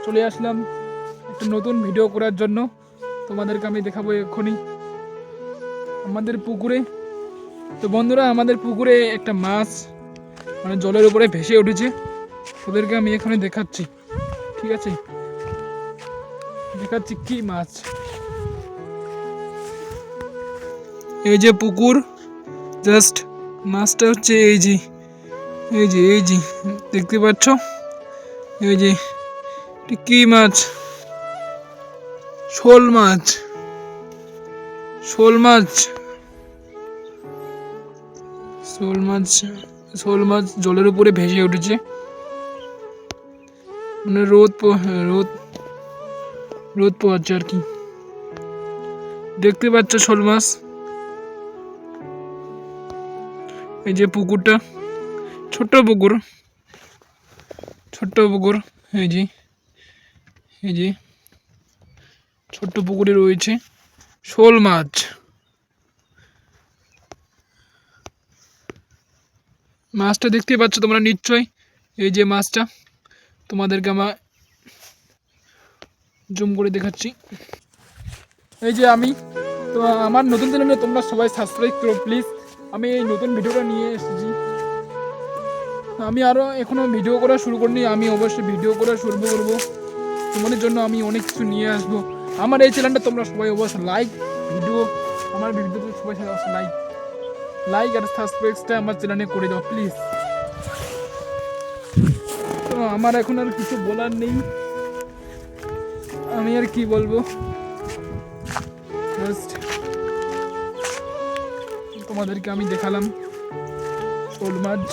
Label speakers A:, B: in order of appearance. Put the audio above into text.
A: চলে আসলাম একটা নতুন ভিডিও করার জন্য। তোমাদেরকে আমি দেখাবো এক্ষুনি আমাদের পুকুরে। তো বন্ধুরা, আমাদের পুকুরে একটা মাছ মানে জলের উপরে ভেসে উঠেছে, ওদেরকে আমি এখানে দেখাচ্ছি। ঠিক আছে, দেখাচ্ছি কি মাছ। এই যে পুকুর, জাস্ট মাছটা হচ্ছে এই যে দেখতে পাচ্ছ? এই যে কি মাছ? শোল মাছ। শোল মাছ শোল মাছ শোল মাছ জলের উপরে ভেসে উঠেছে, মানে রোদ পোহাচ্ছে আর কি। দেখতে পাচ্ছ শোল মাছ? এই যে পুকুরটা, ছোট্ট পুকুর। এই যে ছোট্ট পুকুরে রয়েছে শোল মাছ। মাছটা দেখতে পাচ্ছ তোমরা নিশ্চয়ই। এই যে মাছটা তোমাদেরকে আমার জুম করে দেখাচ্ছি। এই যে আমি তো আমার নতুন চ্যানেলে তোমরা সবাই সাবস্ক্রাইব করো প্লিজ। আমি এই নতুন ভিডিওটা নিয়ে এসেছি। আমি আরও এখনও ভিডিও করা শুরু করিনি, আমি অবশ্যই ভিডিও করা শুরু করবো। তোমাদের জন্য আমি অনেক কিছু নিয়ে আসবো। আমার এই চ্যানেলটা তোমরা সবাই অবশ্যই আমার ভিডিওতে সবাই লাইক আর সাবস্ক্রাইবটা আমার চ্যানেলে করে দাও প্লিজ। তো আমার এখন আর কিছু বলার নেই, আমি আর কি বলবো। জাস্ট তোমাদেরকে আমি দেখালাম শোল মাছ।